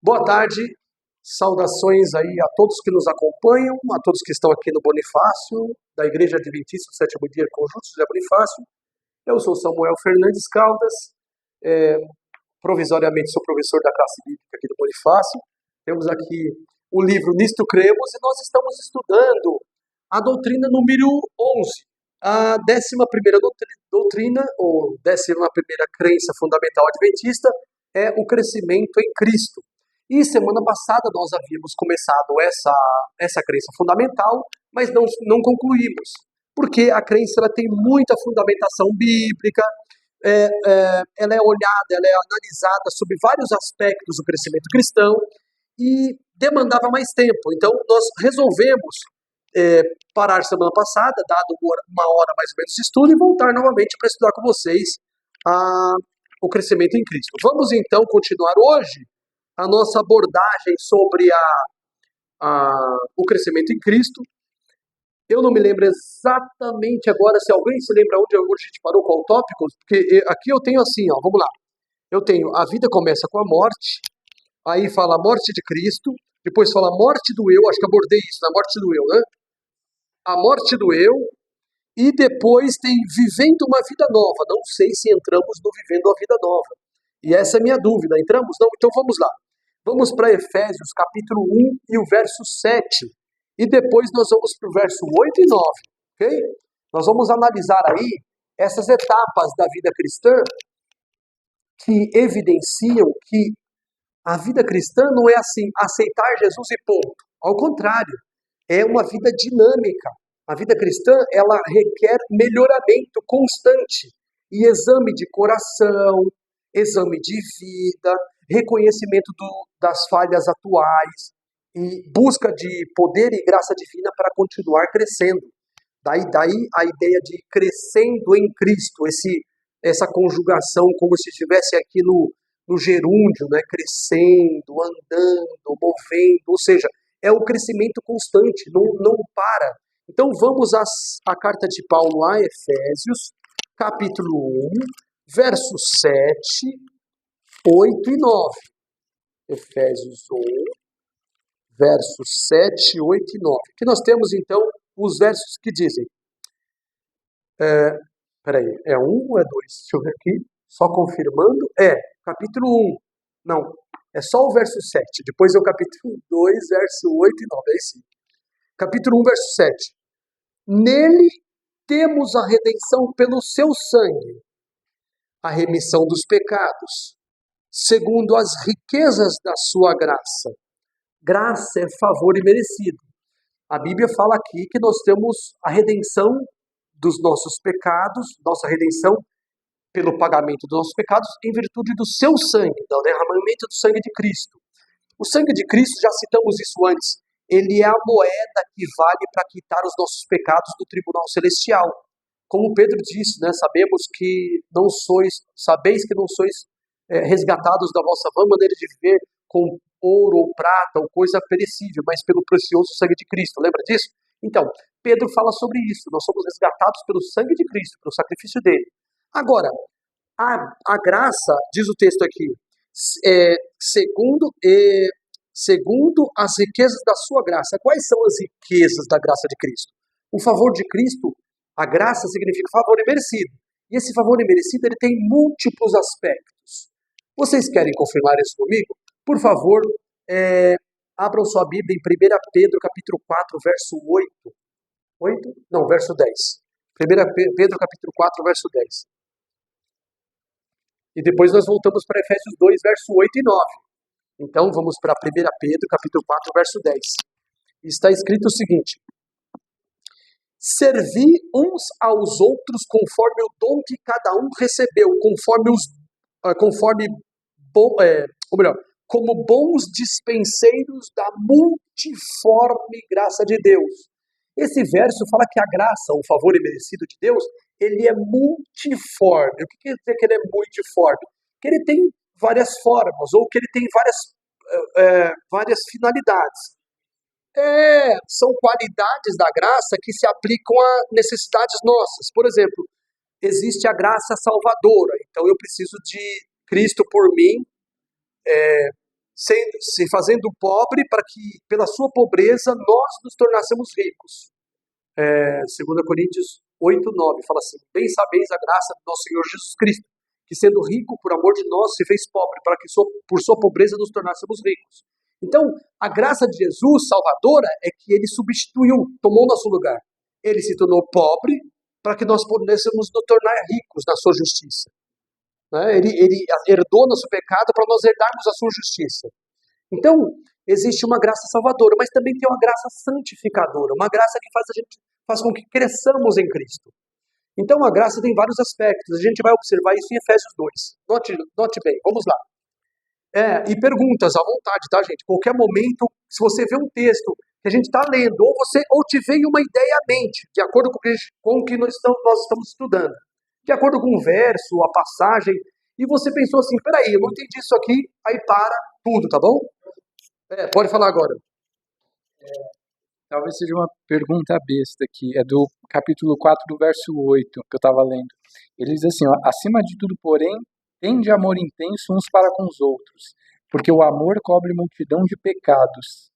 Boa tarde, saudações aí a todos que nos acompanham, a todos que estão aqui no Bonifácio, da Igreja Adventista do Sétimo Dia Conjunto José Bonifácio. Eu sou Samuel Fernandes Caldas, provisoriamente sou professor da classe bíblica aqui do Bonifácio. Temos aqui o livro Nisto Cremos e nós estamos estudando a doutrina número 11, a 11ª doutrina, ou 11ª crença fundamental adventista, é o crescimento em Cristo. E semana passada nós havíamos começado essa crença fundamental, mas não concluímos, porque a crença ela tem muita fundamentação bíblica, ela é olhada, ela é analisada sobre vários aspectos do crescimento cristão e demandava mais tempo. Então nós resolvemos parar semana passada, dado uma hora mais ou menos de estudo, e voltar novamente para estudar com vocês o crescimento em Cristo. Vamos então continuar hoje a nossa abordagem sobre o crescimento em Cristo. Eu não me lembro exatamente agora, se alguém se lembra onde a gente parou, qual o tópico, porque aqui eu tenho assim, ó, vamos lá. Eu tenho a vida começa com a morte, aí fala a morte de Cristo, depois fala a morte do eu, acho que abordei isso, a morte do eu, né? A morte do eu, e depois tem vivendo uma vida nova. Não sei se entramos no vivendo a vida nova. E essa é a minha dúvida. Entramos? Não? Então vamos lá. Vamos para Efésios, capítulo 1 e o verso 7. E depois nós vamos para o verso 8 e 9. Ok? Nós vamos analisar aí essas etapas da vida cristã que evidenciam que a vida cristã não é assim, aceitar Jesus e ponto. Ao contrário, é uma vida dinâmica. A vida cristã, ela requer melhoramento constante. E exame de coração, exame de vida, reconhecimento das falhas atuais e busca de poder e graça divina para continuar crescendo. Daí a ideia de crescendo em Cristo, essa conjugação como se estivesse aqui no gerúndio, né? Crescendo, andando, movendo, ou seja, é um crescimento constante, não para. Então vamos à carta de Paulo a Efésios, capítulo 1, versos 7, 8 e 9. Efésios 1, versos 7, 8 e 9. Aqui nós temos então os versos que dizem. Peraí, é 1 ou é 2? Deixa eu ver aqui, só confirmando. Capítulo 1. Não, é só o verso 7. Depois é o capítulo 2, verso 8 e 9. É esse. Capítulo 1, verso 7. Nele temos a redenção pelo seu sangue, a remissão dos pecados, segundo as riquezas da sua graça. Graça é favor imerecido. A Bíblia fala aqui que nós temos a redenção dos nossos pecados, nossa redenção pelo pagamento dos nossos pecados em virtude do seu sangue, do derramamento do sangue de Cristo. O sangue de Cristo, já citamos isso antes, ele é a moeda que vale para quitar os nossos pecados do tribunal celestial. Como Pedro disse, né, sabeis que não sois resgatados da vossa vã maneira de viver com ouro ou prata ou coisa perecível, mas pelo precioso sangue de Cristo. Lembra disso? Então, Pedro fala sobre isso. Nós somos resgatados pelo sangue de Cristo, pelo sacrifício dele. Agora, a graça, diz o texto aqui, segundo as riquezas da sua graça. Quais são as riquezas da graça de Cristo? O favor de Cristo, a graça significa favor imerecido. E esse favor imerecido, ele tem múltiplos aspectos. Vocês querem confirmar isso comigo? Por favor, abram sua Bíblia em 1 Pedro, capítulo 4, verso 8. 8? Não, verso 10. 1 Pedro, capítulo 4, verso 10. E depois nós voltamos para Efésios 2, verso 8 e 9. Então, vamos para 1 Pedro, capítulo 4, verso 10. Está escrito o seguinte: servi uns aos outros conforme o dom que cada um recebeu, como bons dispenseiros da multiforme graça de Deus. Esse verso fala que a graça, o favor imerecido de Deus, ele é multiforme. O que quer dizer que ele é multiforme? Que ele tem várias formas, ou que ele tem várias finalidades. São qualidades da graça que se aplicam a necessidades nossas. Por exemplo, existe a graça salvadora. Então eu preciso de Cristo por mim se fazendo pobre para que, pela sua pobreza, nós nos tornássemos ricos. 2 Coríntios 8:9 fala assim: bem sabeis a graça do nosso Senhor Jesus Cristo, que sendo rico por amor de nós, se fez pobre, para que por sua pobreza nos tornássemos ricos. Então, a graça de Jesus, salvadora, é que ele substituiu, tomou nosso lugar. Ele se tornou pobre para que nós pudéssemos nos tornar ricos na sua justiça. Ele herdou nosso pecado para nós herdarmos a sua justiça. Então, existe uma graça salvadora, mas também tem uma graça santificadora, uma graça que faz com que cresçamos em Cristo. Então, a graça tem vários aspectos. A gente vai observar isso em Efésios 2. Note bem, vamos lá. E perguntas à vontade, tá, gente? Qualquer momento, se você vê um texto que a gente está lendo, ou te veio uma ideia à mente, de acordo com o que nós estamos estudando, de acordo com o verso, a passagem, e você pensou assim, peraí, eu não entendi isso aqui, aí para tudo, tá bom? Pode falar agora. Talvez seja uma pergunta besta aqui, é do capítulo 4, do verso 8, que eu estava lendo. Ele diz assim, ó, acima de tudo, porém, tende amor intenso uns para com os outros, porque o amor cobre multidão de pecados.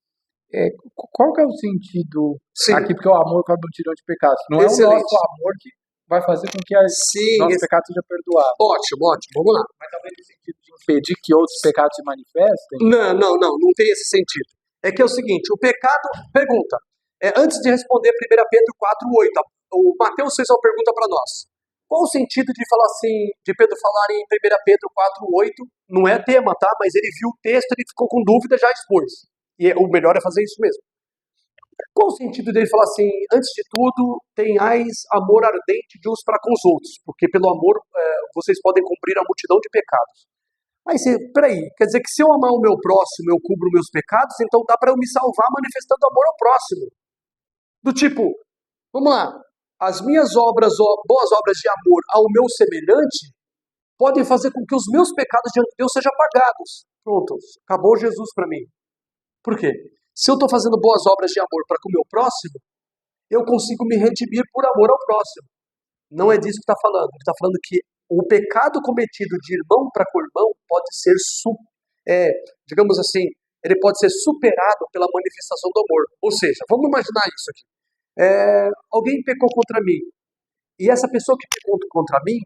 Qual que é o sentido aqui, porque o amor cobre multidão de pecados? Não Excelente. É o nosso amor que vai fazer com que nosso pecado seja perdoado. Ótimo, vamos lá. Mas talvez no sentido de impedir que outros pecados se manifestem? Não tem esse sentido. É que é o seguinte, o pecado, pergunta, antes de responder 1 Pedro 4:8, o Mateus fez uma pergunta para nós. Qual o sentido de falar assim, de Pedro falar em 1 Pedro 4:8? Não é tema, tá? Mas ele viu o texto, ele ficou com dúvida, já expôs. E o melhor é fazer isso mesmo. Qual o sentido dele falar assim, antes de tudo, tenhais amor ardente de uns para com os outros, porque pelo amor vocês podem cumprir a multidão de pecados. Mas, peraí, quer dizer que se eu amar o meu próximo, eu cubro meus pecados, então dá para eu me salvar manifestando amor ao próximo. Do tipo, vamos lá, as minhas boas obras de amor ao meu semelhante, podem fazer com que os meus pecados diante de Deus sejam apagados. Pronto, acabou Jesus para mim. Por quê? Se eu estou fazendo boas obras de amor para com o meu próximo, eu consigo me redimir por amor ao próximo. Não é disso que está falando. Ele está falando que o pecado cometido de irmão para com irmão pode ser, digamos assim, ele pode ser superado pela manifestação do amor. Ou seja, vamos imaginar isso aqui. Alguém pecou contra mim. E essa pessoa que pecou contra mim,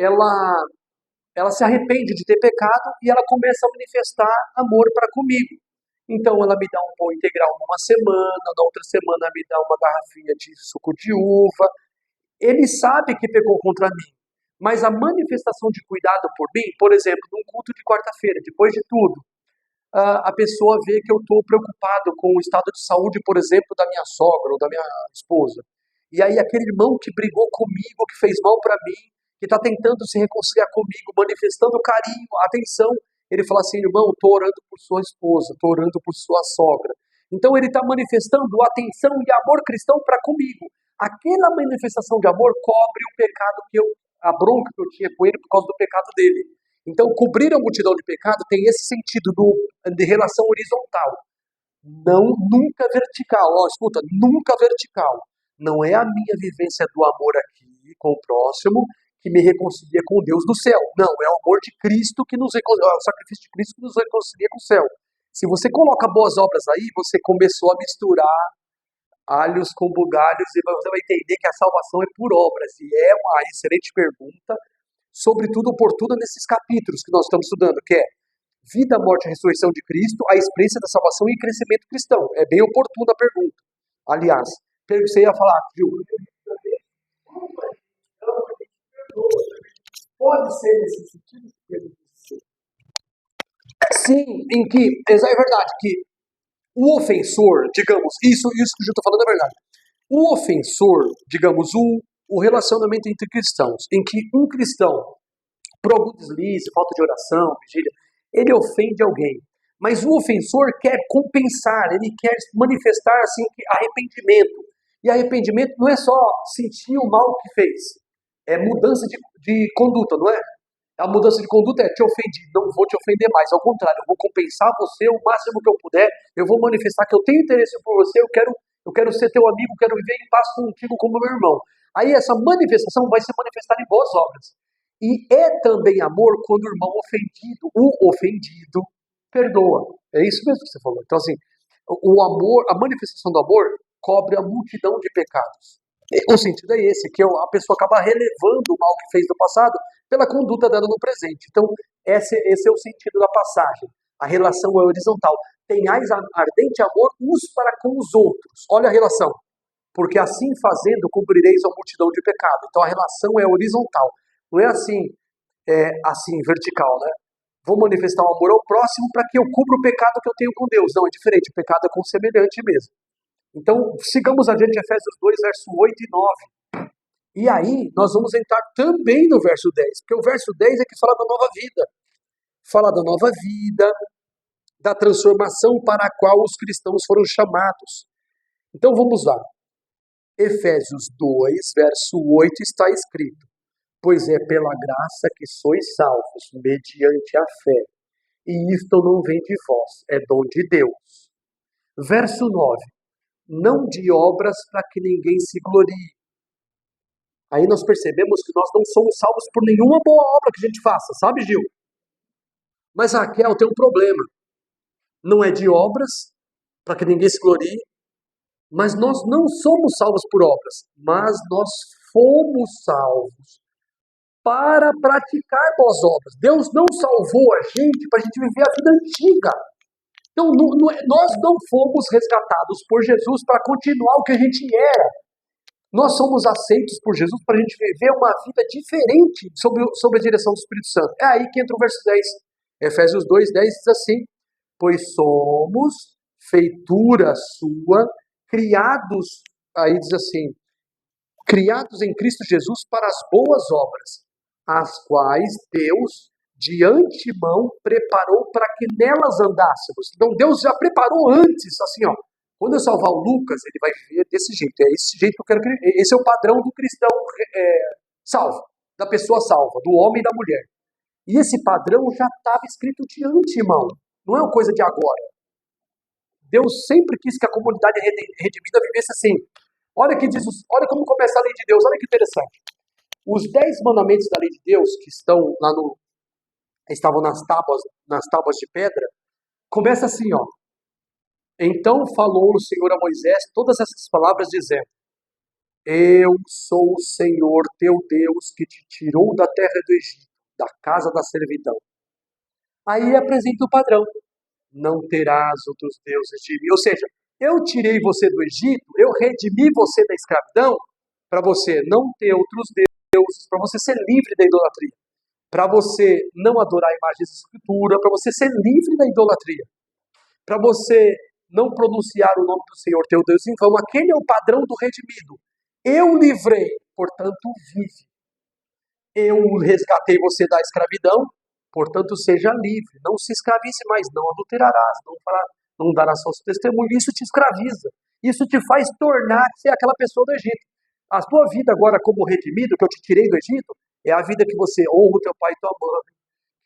ela se arrepende de ter pecado e ela começa a manifestar amor para comigo. Então ela me dá um pão integral numa semana, na outra semana me dá uma garrafinha de suco de uva. Ele sabe que pecou contra mim, mas a manifestação de cuidado por mim, por exemplo, num culto de quarta-feira, depois de tudo, a pessoa vê que eu estou preocupado com o estado de saúde, por exemplo, da minha sogra ou da minha esposa. E aí aquele irmão que brigou comigo, que fez mal para mim, que está tentando se reconciliar comigo, manifestando carinho, atenção, ele fala assim, irmão, estou orando por sua esposa, estou orando por sua sogra. Então ele está manifestando atenção e amor cristão para comigo. Aquela manifestação de amor cobre o pecado a bronca que eu tinha com ele por causa do pecado dele. Então, cobrir a multidão de pecado tem esse sentido de relação horizontal. Nunca vertical. Escuta, nunca vertical. Não é a minha vivência do amor aqui com o próximo que me reconcilia com o Deus do céu. Não, é o amor de Cristo que nos reconcilia, é o sacrifício de Cristo que nos reconcilia com o céu. Se você coloca boas obras aí, você começou a misturar alhos com bugalhos e você vai entender que a salvação é por obras. E é uma excelente pergunta, sobretudo oportuna nesses capítulos que nós estamos estudando, que é vida, morte e ressurreição de Cristo, a experiência da salvação e crescimento cristão. É bem oportuna a pergunta. Aliás, você ia falar, viu? Pode ser nesse sentido? Sim, em que, é verdade, que o ofensor, digamos, isso que eu estou falando é verdade. O ofensor, digamos, o relacionamento entre cristãos, em que um cristão, por algum deslize, falta de oração, vigília, ele ofende alguém. Mas o ofensor quer compensar, ele quer manifestar assim, arrependimento. E arrependimento não é só sentir o mal que fez, é mudança de conduta, não é? A mudança de conduta é te ofendi, não vou te ofender mais, ao contrário, eu vou compensar você o máximo que eu puder, eu vou manifestar que eu tenho interesse por você, eu quero ser teu amigo, quero viver em paz contigo como meu irmão. Aí essa manifestação vai se manifestar em boas obras. E é também amor quando o irmão ofendido, perdoa. É isso mesmo que você falou. Então, assim, o amor, a manifestação do amor cobre a multidão de pecados. O sentido é esse, que a pessoa acaba relevando o mal que fez no passado pela conduta dela no presente. Então, esse é o sentido da passagem. A relação é horizontal. Tenhais ardente amor uns para com os outros. Olha a relação. Porque assim fazendo, cumprireis a multidão de pecado. Então, a relação é horizontal. Não é assim vertical, né? Vou manifestar o amor ao próximo para que eu cubra o pecado que eu tenho com Deus. Não, é diferente. O pecado é com o semelhante mesmo. Então, sigamos adiante Efésios 2, verso 8 e 9. E aí, nós vamos entrar também no verso 10, porque o verso 10 é que fala da nova vida. Fala da nova vida, da transformação para a qual os cristãos foram chamados. Então, vamos lá. Efésios 2, verso 8 está escrito: pois é pela graça que sois salvos, mediante a fé. E isto não vem de vós, é dom de Deus. Verso 9. Não de obras para que ninguém se glorie. Aí nós percebemos que nós não somos salvos por nenhuma boa obra que a gente faça, sabe, Gil? Mas Raquel tem um problema. Não é de obras para que ninguém se glorie, mas nós não somos salvos por obras, mas nós fomos salvos para praticar boas obras. Deus não salvou a gente para a gente viver a vida antiga. Então, nós não fomos resgatados por Jesus para continuar o que a gente era. Nós somos aceitos por Jesus para a gente viver uma vida diferente sob a direção do Espírito Santo. É aí que entra o verso 10. Efésios 2, 10 diz assim: pois somos feitura sua, criados, aí diz assim, criados em Cristo Jesus para as boas obras, as quais Deus de antemão preparou para que nelas andássemos. Então Deus já preparou antes, assim, ó. Quando eu salvar o Lucas, ele vai viver desse jeito. É esse jeito que eu quero que ele... Esse é o padrão do cristão salvo, da pessoa salva, do homem e da mulher. E esse padrão já estava escrito de antemão. Não é uma coisa de agora. Deus sempre quis que a comunidade redimida vivesse assim. Olha como começa a lei de Deus. Olha que interessante. Os 10 mandamentos da lei de Deus, que estavam nas tábuas de pedra, começa assim, ó. Então falou o Senhor a Moisés todas essas palavras, dizendo: eu sou o Senhor teu Deus, que te tirou da terra do Egito, da casa da servidão. Aí apresenta o padrão: não terás outros deuses de mim. Ou seja, eu tirei você do Egito, eu redimi você da escravidão, para você não ter outros deuses, para você ser livre da idolatria, para você não adorar imagens de escultura, para você ser livre da idolatria, para você não pronunciar o nome do Senhor teu Deus em vão. Aquele é o padrão do redimido. Eu livrei, portanto vive. Eu resgatei você da escravidão, portanto seja livre. Não se escravize mais, não adulterarás, não darás falso testemunho. Isso te escraviza. Isso te faz tornar-se aquela pessoa do Egito. A tua vida agora como redimido, que eu te tirei do Egito, é a vida que você honra o teu pai e tua mãe,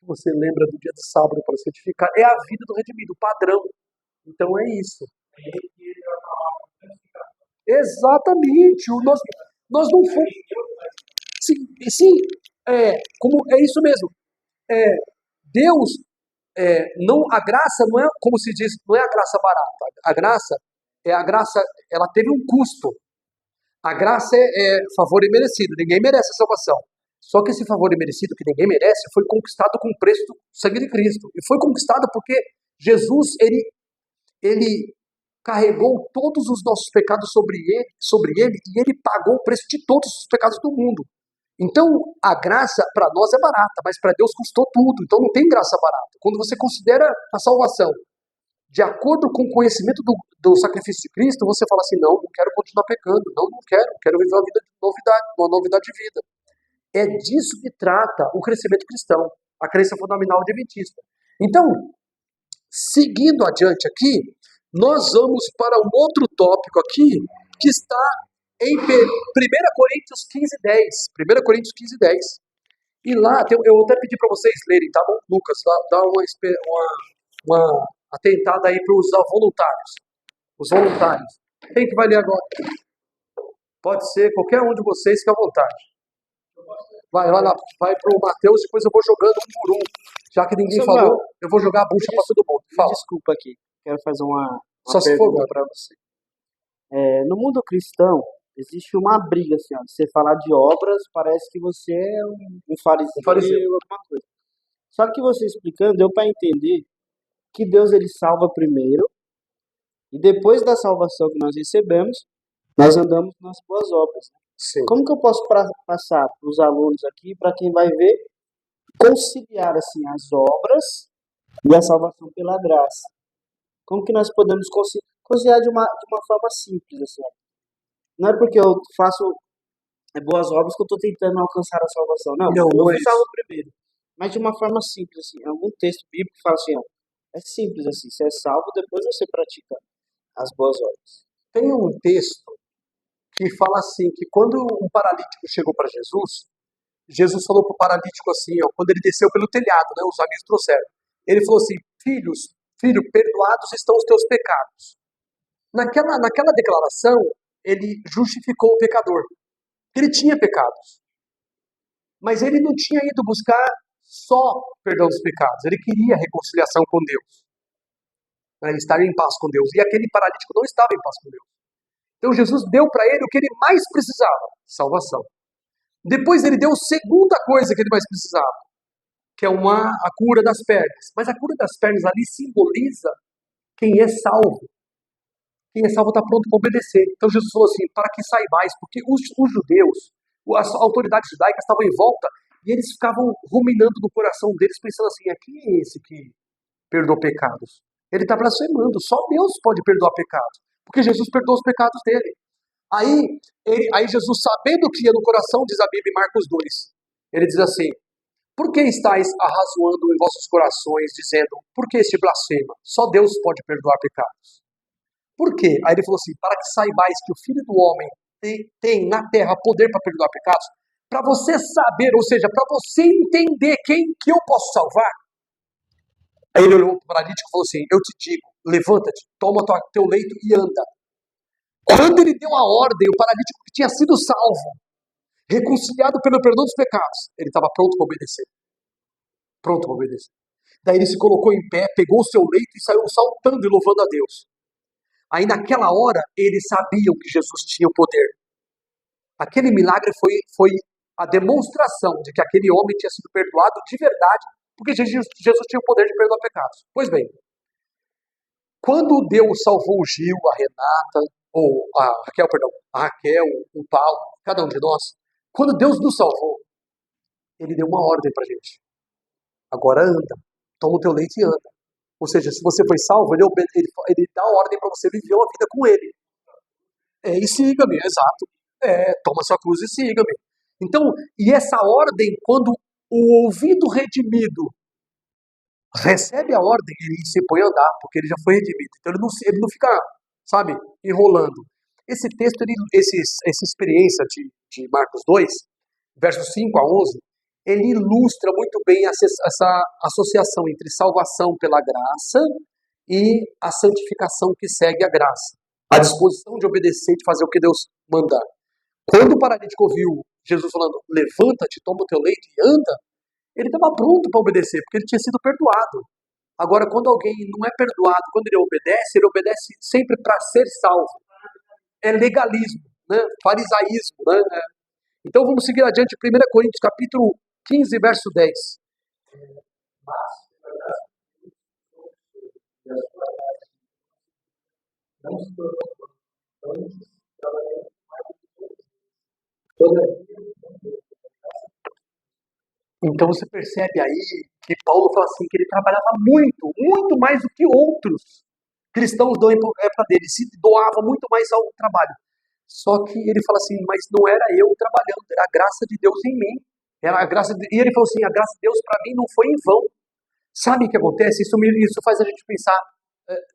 que você lembra do dia de sábado para santificar. É a vida do redimido, o padrão. Então é isso. Exatamente. Nós não fomos. Sim, como é isso mesmo. Deus, não, a graça não é, como se diz, não é a graça barata. A graça, ela teve um custo. A graça é favor imerecido. Ninguém merece a salvação. Só que esse favor imerecido que ninguém merece foi conquistado com o preço do sangue de Cristo. E foi conquistado porque Jesus, ele carregou todos os nossos pecados sobre ele e ele pagou o preço de todos os pecados do mundo. Então, a graça para nós é barata, mas para Deus custou tudo. Então, não tem graça barata. Quando você considera a salvação de acordo com o conhecimento do sacrifício de Cristo, você fala assim: não quero continuar pecando, não quero viver uma vida de novidade, uma novidade de vida. É disso que trata o crescimento cristão, a crença fundamental adventista. Então, seguindo adiante aqui, nós vamos para um outro tópico aqui, que está em 1 Coríntios 15:10. 1 Coríntios 15:10. E lá, eu até pedi para vocês lerem, tá bom? Lucas, dá uma atentada aí para os voluntários. Os voluntários. Quem que vai ler agora? Pode ser qualquer um de vocês, fique à vontade. Vai lá, vai para o Mateus, depois eu vou jogando um por um. Já que ninguém Samuel, falou, eu vou jogar a bucha para todo mundo. me Fala. desculpa aqui. Quero fazer uma Só se for. pergunta para você. No mundo cristão, existe uma briga, assim, ó. Você falar de obras, parece que você é um fariseu, alguma coisa. Só que você explicando, deu para entender que Deus ele salva primeiro, e depois da salvação que nós recebemos, nós andamos nas boas obras. Sim. Como que eu posso passar para os alunos aqui, para quem vai ver, conciliar assim as obras e a salvação pela graça? Como que nós podemos conciliar de uma forma simples, assim? Não é porque eu faço boas obras que eu estou tentando alcançar a salvação. Não, eu Não é fui isso. salvo primeiro. Mas de uma forma simples, assim. Algum texto bíblico fala assim, ó, é simples assim, você é salvo, depois você pratica as boas obras. Tem um texto que fala assim, que quando um paralítico chegou para Jesus, Jesus falou para o paralítico assim, ó, quando ele desceu pelo telhado, né, os amigos trouxeram. Ele falou assim, filho, perdoados estão os teus pecados. Naquela declaração, ele justificou o pecador. Ele tinha pecados. Mas ele não tinha ido buscar só perdão dos pecados. Ele queria reconciliação com Deus. Ele estar em paz com Deus. E aquele paralítico não estava em paz com Deus. Então Jesus deu para ele o que ele mais precisava, salvação. Depois ele deu a segunda coisa que ele mais precisava, que é a cura das pernas. Mas a cura das pernas ali simboliza quem é salvo. Quem é salvo está pronto para obedecer. Então Jesus falou assim, para que saibais, porque os judeus, as autoridades judaicas estavam em volta e eles ficavam ruminando no coração deles, pensando assim, quem é esse que perdoa pecados? Ele está blasfemando, só Deus pode perdoar pecados, porque Jesus perdoou os pecados dele. Aí Jesus, sabendo o que ia no coração, diz a Bíblia em Marcos 2, ele diz assim, por que estáis arrazoando em vossos corações, dizendo, por que este blasfema? Só Deus pode perdoar pecados. Por quê? Aí ele falou assim, para que saibais que o Filho do Homem tem na terra poder para perdoar pecados, para você saber, ou seja, para você entender quem que eu posso salvar. Aí ele olhou para o paralítico e falou assim, eu te digo, levanta-te, toma teu leito e anda. Quando ele deu a ordem, o paralítico que tinha sido salvo, reconciliado pelo perdão dos pecados, ele estava pronto para obedecer. Pronto para obedecer. Daí ele se colocou em pé, pegou o seu leito e saiu saltando e louvando a Deus. Aí naquela hora, eles sabiam que Jesus tinha o poder. Aquele milagre foi a demonstração de que aquele homem tinha sido perdoado de verdade, porque Jesus tinha o poder de perdoar pecados. Pois bem, quando Deus salvou o Gil, a Renata, ou a Raquel, o Paulo, cada um de nós, quando Deus nos salvou, Ele deu uma ordem pra gente. Agora anda, toma o teu leite e anda. Ou seja, se você foi salvo, ele dá a ordem para você viver uma vida com ele. E siga-me, exato. Toma sua cruz e siga-me. Então, e essa ordem, quando o ouvido redimido recebe a ordem, ele se põe a andar, porque ele já foi redimido. Então ele não fica, sabe, enrolando. Esse texto, essa experiência de Marcos 2, versos 5 a 11, ele ilustra muito bem essa associação entre salvação pela graça e a santificação que segue a graça. A disposição de obedecer e de fazer o que Deus mandar. Quando o paralítico ouviu Jesus falando, levanta-te, toma o teu leito e anda, ele estava pronto para obedecer, porque ele tinha sido perdoado. Agora, quando alguém não é perdoado, quando ele obedece sempre para ser salvo. É legalismo, né? Farisaísmo, né? Então vamos seguir adiante, 1 Coríntios capítulo 15, verso 10. Então você percebe aí que Paulo fala assim, que ele trabalhava muito, muito mais do que outros cristãos da época dele, se doava muito mais ao trabalho. Só que ele fala assim, mas não era eu trabalhando, era a graça de Deus em mim. E ele falou assim, a graça de Deus para mim não foi em vão. Sabe o que acontece? Isso faz a gente pensar,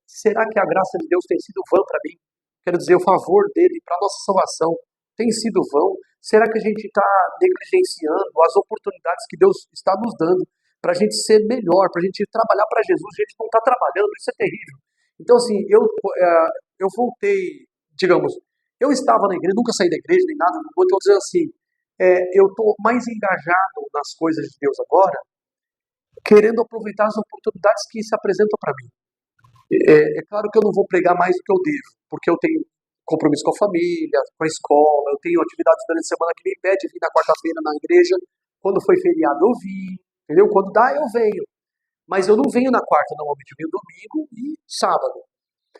será que a graça de Deus tem sido vã para mim? Quero dizer, o favor dele para a nossa salvação tem sido vão? Será que a gente está negligenciando as oportunidades que Deus está nos dando para a gente ser melhor, para a gente trabalhar para Jesus? A gente não está trabalhando, isso é terrível. Então assim, eu voltei, digamos, eu estava na igreja, nunca saí da igreja nem nada, eu estou dizendo assim, eu estou mais engajado nas coisas de Deus agora, querendo aproveitar as oportunidades que se apresentam para mim. É claro que eu não vou pregar mais do que eu devo, porque eu tenho compromisso com a família, com a escola, eu tenho atividades durante a semana que me impede de vir na quarta-feira na igreja. Quando foi feriado eu vim, entendeu? Quando dá eu venho. Mas eu não venho na quarta, normalmente eu venho domingo e sábado.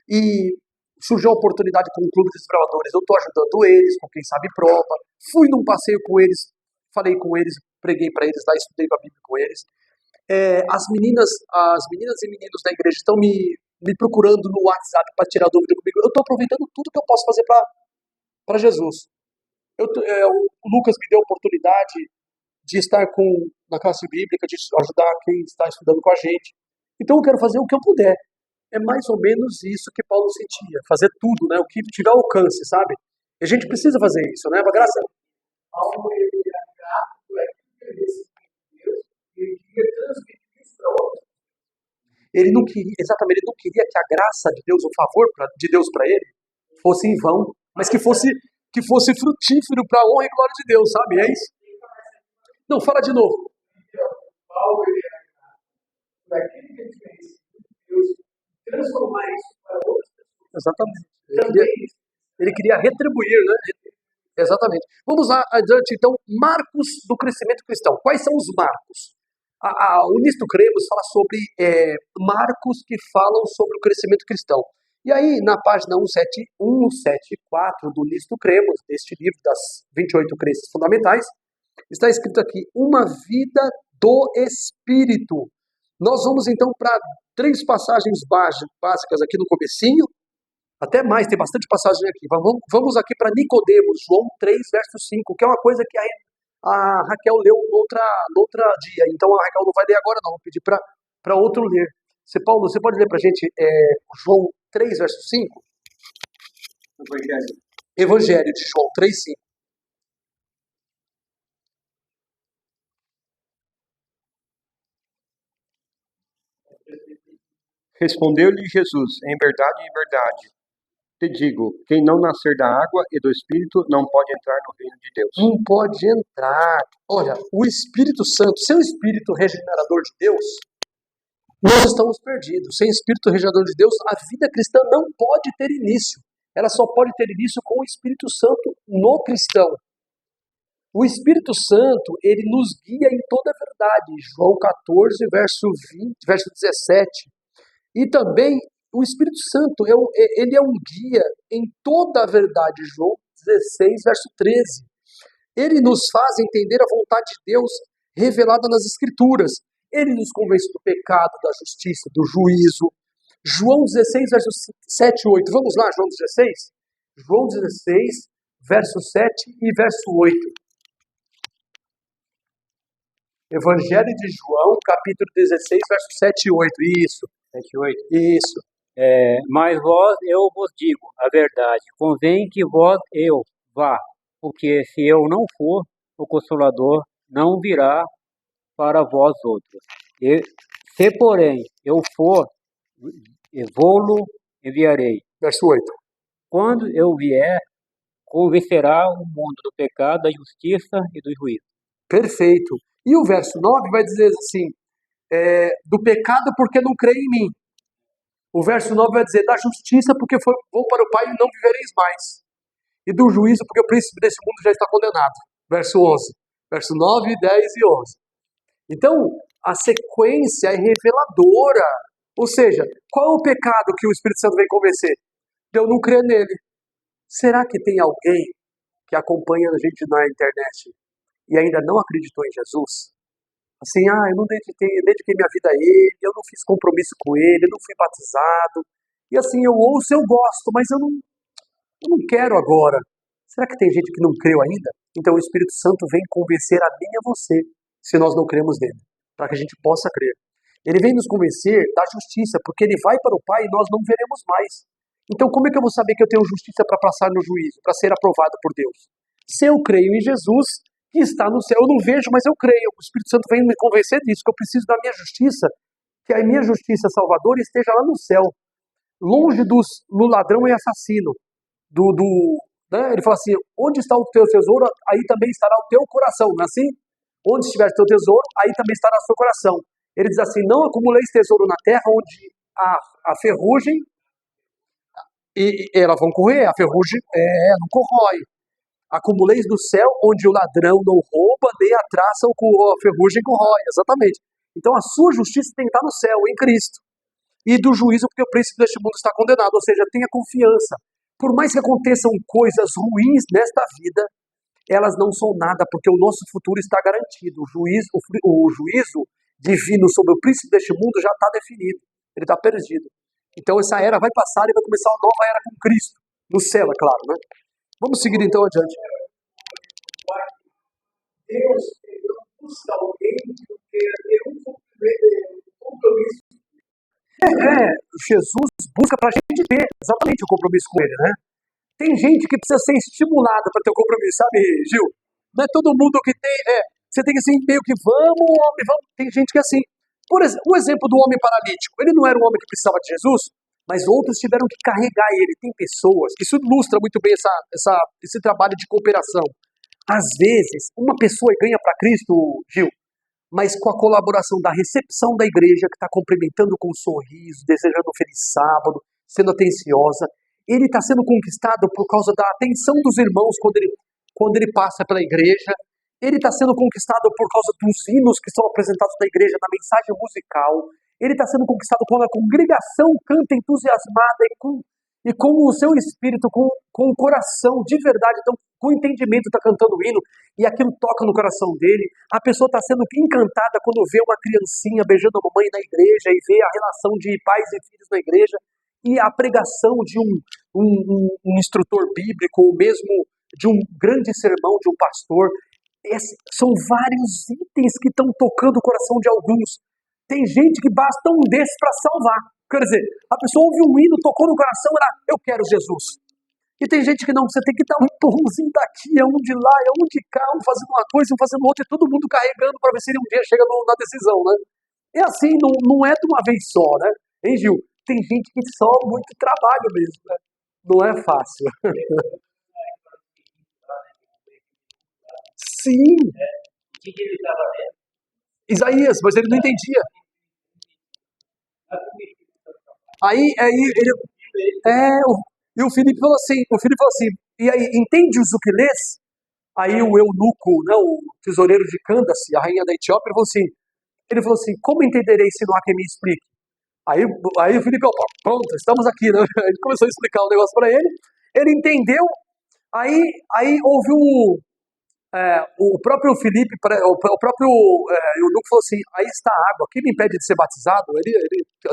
E surgiu a oportunidade com o Clube dos Desbravadores, eu estou ajudando eles, com quem sabe prova. Fui num passeio com eles, falei com eles, preguei para eles lá, estudei a Bíblia com eles. As meninas e meninos da igreja estão me procurando no WhatsApp para tirar dúvida comigo. Eu estou aproveitando tudo que eu posso fazer para Jesus. O Lucas me deu a oportunidade de estar na classe bíblica, de ajudar quem está estudando com a gente. Então eu quero fazer o que eu puder. É mais ou menos isso que Paulo sentia, fazer tudo, né? O que tiver alcance, sabe? E a gente precisa fazer isso, né? Mas graças a Paulo, ele era grato por aquilo que ele recebeu de Deus, e ele queria transmitir isso para outros. Ele não queria que a graça de Deus, o favor de Deus para ele, fosse em vão, mas que fosse frutífero para a honra e glória de Deus, sabe? É isso. Não, fala de novo. Paulo, ele era grato por aquilo que ele tinha recebido de Deus, transformar isso para outras pessoas. Exatamente. Ele queria retribuir, né? Exatamente. Vamos lá adiante, então, marcos do crescimento cristão. Quais são os marcos? O Nisto Cremos fala sobre marcos que falam sobre o crescimento cristão. E aí, na página 174 do Nisto Cremos, deste livro das 28 crenças fundamentais, está escrito aqui, uma vida do Espírito. Nós vamos então para 3 passagens básicas aqui no comecinho, até mais, tem bastante passagem aqui. Vamos aqui para Nicodemos, João 3, verso 5, que é uma coisa que a Raquel leu noutra dia. Então a Raquel não vai ler agora não, vou pedir para outro ler. Paulo, você pode ler para a gente João 3, verso 5? Evangelho de João 3, 5. Respondeu-lhe Jesus, em verdade, te digo, quem não nascer da água e do Espírito não pode entrar no reino de Deus. Não pode entrar. Olha, o Espírito Santo, sem o Espírito regenerador de Deus, nós estamos perdidos. Sem o Espírito regenerador de Deus, a vida cristã não pode ter início. Ela só pode ter início com o Espírito Santo no cristão. O Espírito Santo, ele nos guia em toda a verdade. João 14, verso 17. E também o Espírito Santo, ele é um guia em toda a verdade. João 16, verso 13. Ele nos faz entender a vontade de Deus revelada nas Escrituras. Ele nos convence do pecado, da justiça, do juízo. João 16, verso 7 e 8. Vamos lá, João 16? João 16, verso 7 e verso 8. Evangelho de João, capítulo 16, verso 7 e 8. Isso. 7 e 8. Isso. Mas vós, eu vos digo a verdade, convém que vós eu vá, porque se eu não for, o Consolador não virá para vós outros. E, se porém eu for, vou-lo enviarei. Verso 8. Quando eu vier, convencerá o mundo do pecado, da justiça e do juízo. Perfeito. E o verso 9 vai dizer assim, do pecado porque não crê em mim. O verso 9 vai dizer, da justiça porque vou para o Pai e não vivereis mais. E do juízo porque o príncipe desse mundo já está condenado. Verso 11. Verso 9, 10 e 11. Então, a sequência é reveladora. Ou seja, qual é o pecado que o Espírito Santo vem convencer? De eu não crer nele. Será que tem alguém que acompanha a gente na internet e ainda não acreditou em Jesus? Assim, eu não dediquei minha vida a ele, eu não fiz compromisso com ele, eu não fui batizado. E assim, eu ouço, eu gosto, mas eu não quero agora. Será que tem gente que não creu ainda? Então o Espírito Santo vem convencer a mim e a você, se nós não cremos nele, para que a gente possa crer. Ele vem nos convencer da justiça, porque ele vai para o Pai e nós não veremos mais. Então como é que eu vou saber que eu tenho justiça para passar no juízo, para ser aprovado por Deus? Se eu creio em Jesus, que está no céu, eu não vejo, mas eu creio. O Espírito Santo vem me convencer disso, que eu preciso da minha justiça, que a minha justiça salvadora esteja lá no céu, longe do ladrão e assassino. Né? Ele fala assim, onde está o teu tesouro, aí também estará o teu coração, não é assim? Onde estiver o teu tesouro, aí também estará o seu coração. Ele diz assim, não acumuleis tesouro na terra onde a ferrugem, e elas vão correr, a ferrugem não corrói. Acumuleis no céu onde o ladrão não rouba, nem a traça ou a ferrugem corrói. Exatamente. Então a sua justiça tem que estar no céu, em Cristo. E do juízo, porque o príncipe deste mundo está condenado. Ou seja, tenha confiança. Por mais que aconteçam coisas ruins nesta vida, elas não são nada, porque o nosso futuro está garantido. O juízo divino sobre o príncipe deste mundo já está definido. Ele está perdido. Então essa era vai passar e vai começar uma nova era com Cristo. No céu, é claro, né? Vamos seguir então adiante. Deus não busca alguém que queira ter um compromisso. Jesus busca para a gente ter exatamente o compromisso com ele, né? Tem gente que precisa ser estimulada para ter o compromisso, sabe, Gil? Não é todo mundo que tem. Você tem que assim, meio que vamos, homem, vamos. Tem gente que é assim. Por exemplo, o exemplo do homem paralítico. Ele não era um homem que precisava de Jesus, mas outros tiveram que carregar ele. Tem pessoas, isso ilustra muito bem esse trabalho de cooperação. Às vezes, uma pessoa ganha para Cristo, Gil, mas com a colaboração da recepção da igreja, que está cumprimentando com um sorriso, desejando um feliz sábado, sendo atenciosa, ele está sendo conquistado por causa da atenção dos irmãos quando ele passa pela igreja, ele está sendo conquistado por causa dos hinos que são apresentados na igreja, na mensagem musical, ele está sendo conquistado quando a congregação canta entusiasmada e com o seu espírito, com o coração de verdade, então com entendimento está cantando o hino e aquilo toca no coração dele. A pessoa está sendo encantada quando vê uma criancinha beijando a mamãe na igreja e vê a relação de pais e filhos na igreja e a pregação de um instrutor bíblico ou mesmo de um grande sermão de um pastor. São vários itens que estão tocando o coração de alguns. Tem gente que basta um desses para salvar. Quer dizer, a pessoa ouve um hino, tocou no coração, eu quero Jesus. E tem gente que não, você tem que dar um empurrãozinho daqui, um de lá, um de cá, um fazendo uma coisa, um fazendo outra, e todo mundo carregando para ver se ele um dia chega na decisão, né? É assim, não é de uma vez só, né? Hein, Gil? Tem gente que só muito trabalho mesmo, né? Não é fácil. Sim. Isaías, mas ele não entendia. Aí ele... E o Filipe falou assim, e aí, entende os ukelês? Aí o eunuco, né, o tesoureiro de Candace, a rainha da Etiópia, ele falou assim, como entenderei se não há quem me explique? Aí o Filipe, opa, pronto, estamos aqui, né? Ele começou a explicar o negócio para ele entendeu, aí houve o próprio Filipe, o próprio eunuco falou assim, aí está a água, quem me impede de ser batizado? Ele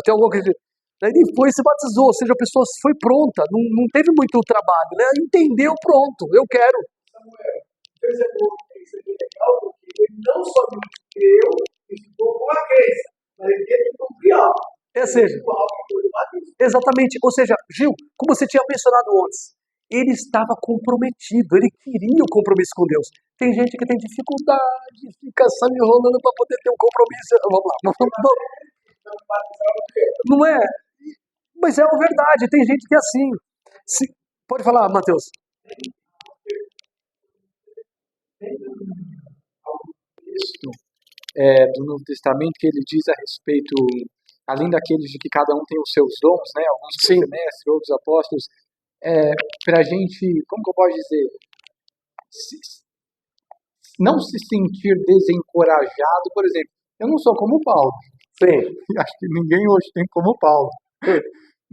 tem alguma coisa... Ele foi e se batizou, ou seja, a pessoa foi pronta, não teve muito trabalho, né? Entendeu, pronto, eu quero. Samuel, isso é legal, porque ele não somente eu estudou com a crença, mas ele teve que cumprir algo. Ou seja, exatamente, ou seja, Gil, como você tinha mencionado antes, ele estava comprometido, ele queria o compromisso com Deus. Tem gente que tem dificuldade, fica só enrolando para poder ter um compromisso. Vamos lá, não é? Mas é a verdade, tem gente que é assim. Pode falar, Matheus. Do Novo Testamento que ele diz a respeito, além daqueles de que cada um tem os seus dons, né? Alguns são mestres, outros apóstolos, para a gente, como que eu posso dizer, não se sentir desencorajado, por exemplo, eu não sou como Paulo. Sim. Acho que ninguém hoje tem como Paulo.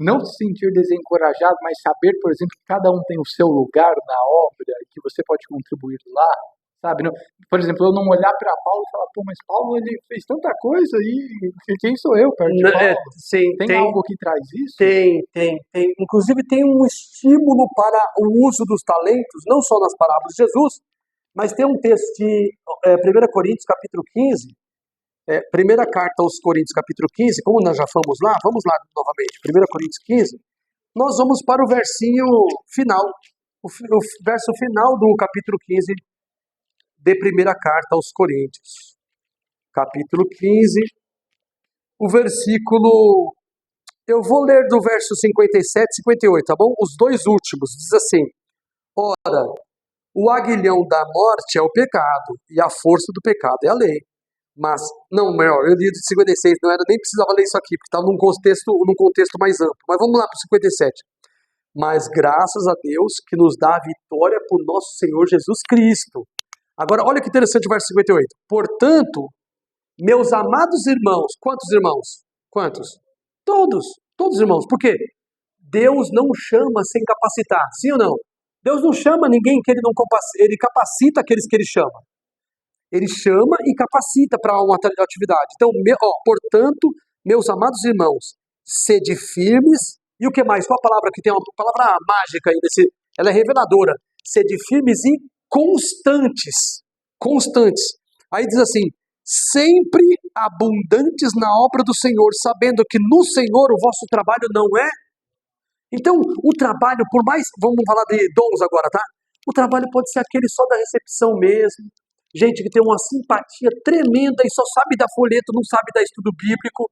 Não se sentir desencorajado, mas saber, por exemplo, que cada um tem o seu lugar na obra e que você pode contribuir lá, sabe? Não, por exemplo, eu não olhar para Paulo e falar, pô, mas Paulo ele fez tanta coisa e quem sou eu perto de Paulo? Sim, tem algo que traz isso? Tem. Inclusive tem um estímulo para o uso dos talentos, não só nas palavras de Jesus, mas tem um texto de 1 Coríntios, capítulo 15, primeira carta aos Coríntios, capítulo 15, como nós já fomos lá, vamos lá novamente, 1 Coríntios 15, nós vamos para o versinho final, o verso final do capítulo 15 de primeira carta aos Coríntios. Capítulo 15, o versículo, eu vou ler do verso 57 e 58, tá bom? Os dois últimos, diz assim, ora, o aguilhão da morte é o pecado, e a força do pecado é a lei. Mas, não, melhor, eu li de 56, não era, nem precisava ler isso aqui, porque está num contexto mais amplo. Mas vamos lá para o 57. Mas graças a Deus que nos dá a vitória por nosso Senhor Jesus Cristo. Agora, olha que interessante o verso 58. Portanto, meus amados irmãos, quantos irmãos? Quantos? Todos irmãos. Por quê? Deus não chama sem capacitar, sim ou não? Deus não chama ninguém que ele não capacita, ele capacita aqueles que ele chama. Ele chama e capacita para uma atividade. Então, portanto, meus amados irmãos, sede firmes. E o que mais? Qual a palavra que tem uma palavra mágica aí? Ela é reveladora. Sede firmes e constantes. Constantes. Aí diz assim, sempre abundantes na obra do Senhor, sabendo que no Senhor o vosso trabalho não é. Então, o trabalho, por mais, vamos falar de dons agora, tá? O trabalho pode ser aquele só da recepção mesmo. Gente que tem uma simpatia tremenda e só sabe dar folheto, não sabe dar estudo bíblico.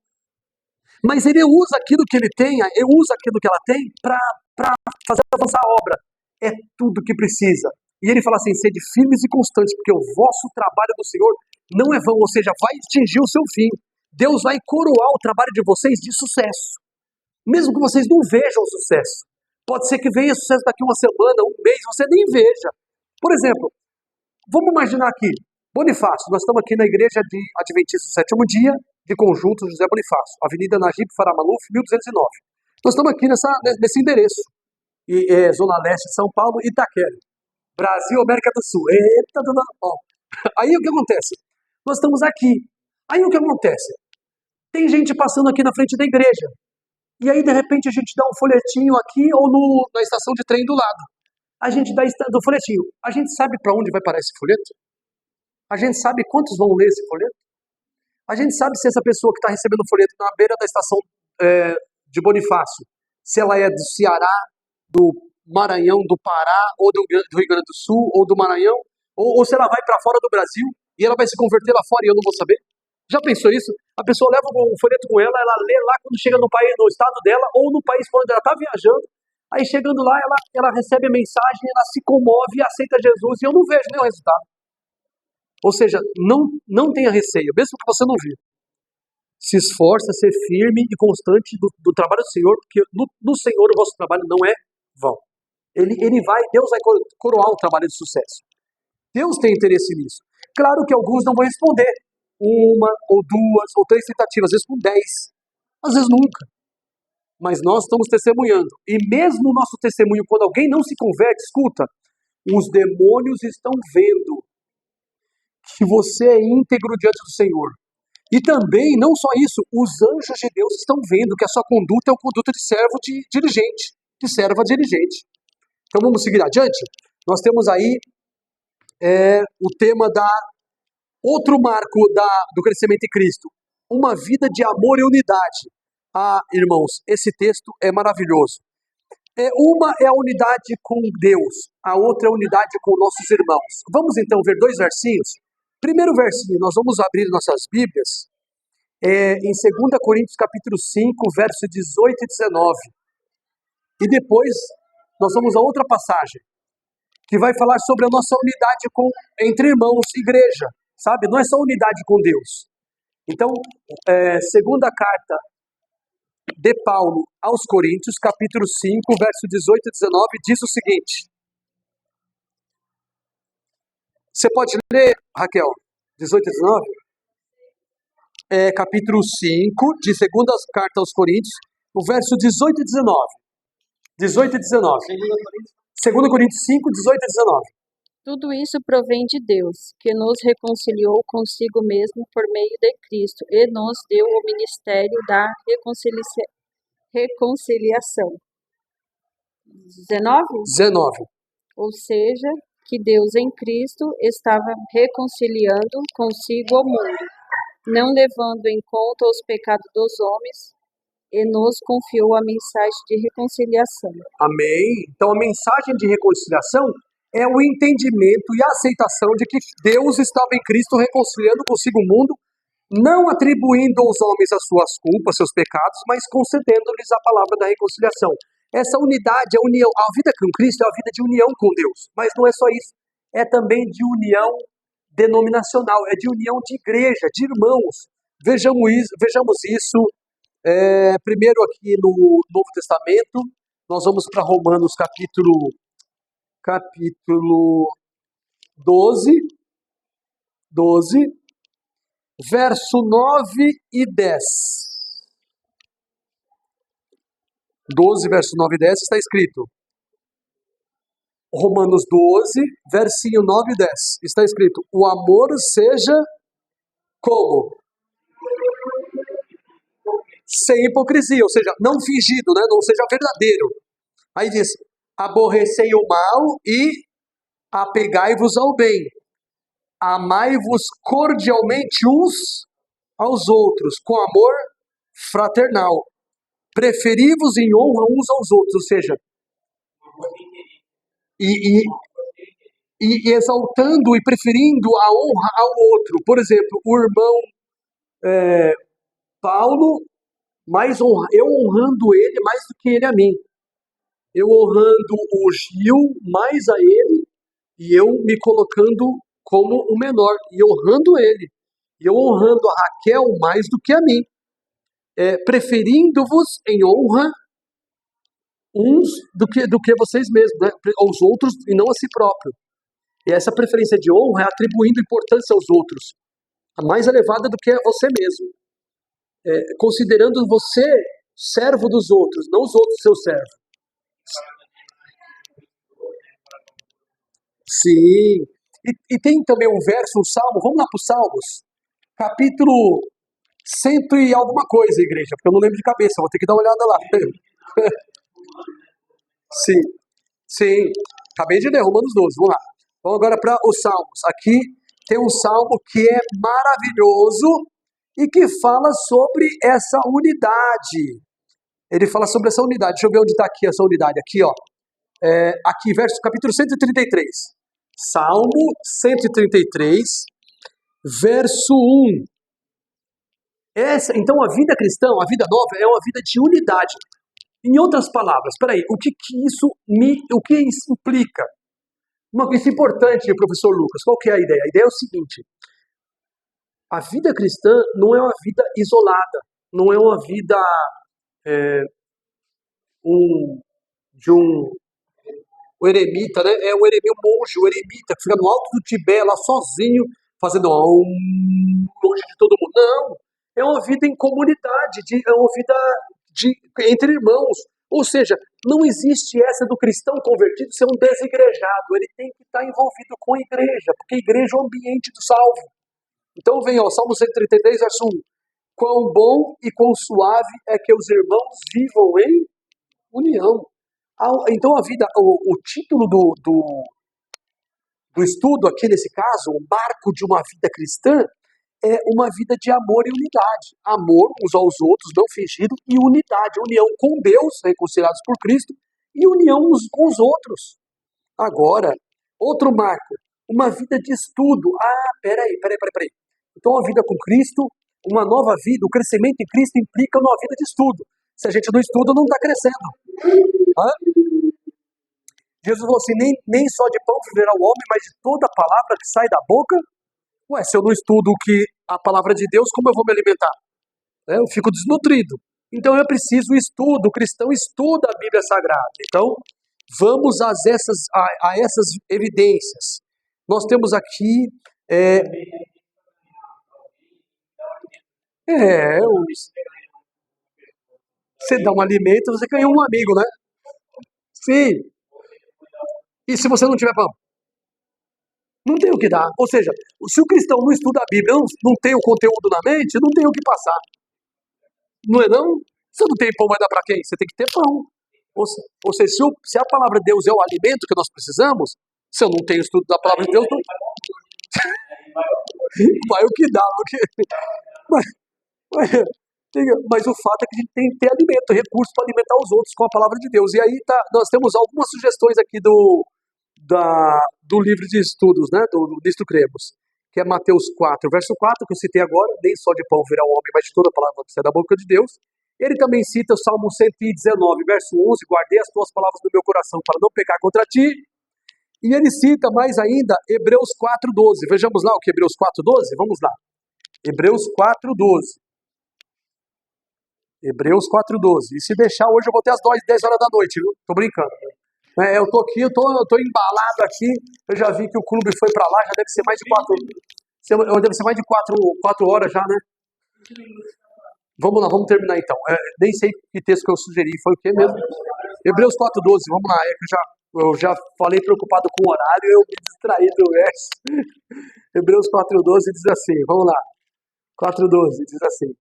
Mas ele usa aquilo que ele tem, ele usa aquilo que ela tem para fazer avançar a obra. É tudo que precisa. E ele fala assim, sede firmes e constantes, porque o vosso trabalho do Senhor não é vão, ou seja, vai atingir o seu fim. Deus vai coroar o trabalho de vocês de sucesso. Mesmo que vocês não vejam o sucesso. Pode ser que venha sucesso daqui uma semana, um mês, você nem veja. Por exemplo, vamos imaginar aqui, Bonifácio, nós estamos aqui na igreja de Adventista do Sétimo Dia, de Conjunto José Bonifácio, Avenida Najib Faramaluf, 1209. Nós estamos aqui nesse endereço, Zona Leste de São Paulo, Itaquera, Brasil, América do Sul. Eita, dona... Aí o que acontece? Nós estamos aqui. Aí o que acontece? Tem gente passando aqui na frente da igreja. E aí, de repente, a gente dá um folhetinho aqui ou na estação de trem do lado. A gente dá do folhetinho. A gente sabe para onde vai parar esse folheto? A gente sabe quantos vão ler esse folheto? A gente sabe se essa pessoa que está recebendo o folheto na beira da estação de Bonifácio, se ela é do Ceará, do Maranhão, do Pará, ou do Rio Grande do Sul, ou do Maranhão, ou se ela vai para fora do Brasil e ela vai se converter lá fora e eu não vou saber? Já pensou isso? A pessoa leva o folheto com ela lê lá quando chega no país, no estado dela, ou no país por onde ela está viajando. Aí chegando lá, ela recebe a mensagem, ela se comove e aceita Jesus, e eu não vejo nem o resultado. Ou seja, não tenha receio, mesmo que você não viu. Se esforça a ser firme e constante do trabalho do Senhor, porque no Senhor o vosso trabalho não é vão. Deus vai coroar o trabalho de sucesso. Deus tem interesse nisso. Claro que alguns não vão responder. Uma, ou duas, ou três tentativas, às vezes com 10, às vezes nunca. Mas nós estamos testemunhando. E mesmo o nosso testemunho, quando alguém não se converte, escuta, os demônios estão vendo que você é íntegro diante do Senhor. E também, não só isso, os anjos de Deus estão vendo que a sua conduta é uma conduta de servo diligente, de serva diligente. Então vamos seguir adiante. Nós temos aí o tema outro marco do crescimento em Cristo, uma vida de amor e unidade. Irmãos, esse texto é maravilhoso. Uma é a unidade com Deus, a outra é a unidade com nossos irmãos. Vamos então ver dois versinhos. Primeiro versinho, nós vamos abrir nossas Bíblias em 2 Coríntios capítulo 5, verso 18 e 19. E depois nós vamos a outra passagem, que vai falar sobre a nossa unidade entre irmãos, igreja. Sabe? Não é só unidade com Deus. Então, segunda carta de Paulo aos Coríntios, capítulo 5, verso 18 e 19, diz o seguinte. Você pode ler, Raquel, 18 e 19? Capítulo 5, de segunda carta aos Coríntios, o verso 18 e 19. 18 e 19. 2 Coríntios 5, 18 e 19. Tudo isso provém de Deus, que nos reconciliou consigo mesmo por meio de Cristo e nos deu o ministério da reconciliação. 19? 19. Ou seja, que Deus em Cristo estava reconciliando consigo o mundo, não levando em conta os pecados dos homens, e nos confiou a mensagem de reconciliação. Amém? Então a mensagem de reconciliação é o entendimento e a aceitação de que Deus estava em Cristo reconciliando consigo o mundo, não atribuindo aos homens as suas culpas, seus pecados, mas concedendo-lhes a palavra da reconciliação. Essa unidade, a união, a vida com Cristo é a vida de união com Deus, mas não é só isso, é também de união denominacional, é de união de igreja, de irmãos. Vejamos isso primeiro aqui no Novo Testamento. Nós vamos para Romanos capítulo 12, verso 9 e 10. 12, verso 9 e 10 está escrito. Romanos 12, versinho 9 e 10. Está escrito: o amor seja como? Sem hipocrisia, ou seja, não fingido, né? Não seja verdadeiro. Aí diz: aborrecei o mal e apegai-vos ao bem. Amai-vos cordialmente uns aos outros, com amor fraternal. Preferi-vos em honra uns aos outros, ou seja, e exaltando e preferindo a honra ao outro. Por exemplo, o irmão Paulo, eu honrando ele mais do que ele a mim. Eu honrando o Gil mais a ele, e eu me colocando como o menor, e honrando ele. E eu honrando a Raquel mais do que a mim. Preferindo-vos em honra uns do que vocês mesmos, né? Aos outros e não a si próprio. E essa preferência de honra é atribuindo importância aos outros, a mais elevada do que a você mesmo. Considerando você servo dos outros, não os outros seu servo. Sim. E tem também um verso, um salmo, vamos lá para os Salmos, capítulo 100 e alguma coisa, igreja, porque eu não lembro de cabeça, vou ter que dar uma olhada lá. Sim, acabei de ler, Romanos 12, vamos lá. Vamos agora para os Salmos. Aqui tem um salmo que é maravilhoso e que fala sobre essa unidade. Ele fala sobre essa unidade. Deixa eu ver onde está aqui essa unidade. Aqui, ó. Aqui, capítulo 133. Salmo 133, verso 1. Então a vida cristã, a vida nova, é uma vida de unidade. Em outras palavras, o que isso implica? Uma coisa importante, professor Lucas, qual que é a ideia? A ideia é o seguinte: a vida cristã não é uma vida isolada, não é uma vida o eremita, né? É o monge, o eremita, que fica no alto do Tibete, lá sozinho, fazendo longe de todo mundo. Não, é uma vida em comunidade, é uma vida entre irmãos. Ou seja, não existe essa do cristão convertido ser um desigrejado. Ele tem que estar envolvido com a igreja, porque a igreja é o ambiente do salvo. Então vem, Salmo 133, verso 1. Quão bom e quão suave é que os irmãos vivam em união. Então o título do estudo aqui nesse caso, o marco de uma vida cristã, é uma vida de amor e unidade. Amor uns aos outros, não fingido, e unidade, união com Deus, reconciliados por Cristo, e união uns com os outros. Agora, outro marco, uma vida de estudo. Peraí. Então a vida com Cristo, uma nova vida, o crescimento em Cristo implica uma vida de estudo. Se a gente não estuda, não está crescendo. Jesus falou assim, nem só de pão viverá o homem, mas de toda palavra que sai da boca. Se eu não estudo a palavra de Deus, como eu vou me alimentar? Eu fico desnutrido. Então é preciso estudo, o cristão estuda a Bíblia Sagrada. Então, vamos a essas evidências. Nós temos aqui... Você dá um alimento, você ganha um amigo, né? Sim. E se você não tiver pão? Não tem o que dar. Ou seja, se o cristão não estuda a Bíblia, não tem o conteúdo na mente, não tem o que passar. Não é não? Você não tem pão, vai dar para quem? Você tem que ter pão. Ou seja, se a palavra de Deus é o alimento que nós precisamos, se eu não tenho estudo da palavra de Deus, não... vai o que dá. Mas o fato é que a gente tem que ter alimento, recurso para alimentar os outros com a palavra de Deus. E aí nós temos algumas sugestões aqui do livro de estudos, né, do Nisto Cremos, que é Mateus 4, verso 4, que eu citei agora, nem só de pão virá o homem, mas de toda a palavra que sai da boca de Deus. Ele também cita o Salmo 119, verso 11, guardei as tuas palavras no meu coração para não pecar contra ti. E ele cita mais ainda Hebreus 4:12. Vejamos lá o que Hebreus 4:12? Vamos lá. Hebreus 4:12. Hebreus 4:12. E se deixar, hoje eu vou até às 10 horas da noite, viu? Tô brincando. Eu tô aqui, eu tô embalado aqui. Eu já vi que o clube foi pra lá, já deve ser mais de 4 horas já, né? Vamos lá, vamos terminar então. Nem sei que texto que eu sugeri, foi o quê mesmo? Hebreus 4:12, vamos lá. Eu já falei preocupado com o horário, eu me distraí do verso. Hebreus 4:12 diz assim, vamos lá. 4:12 diz assim.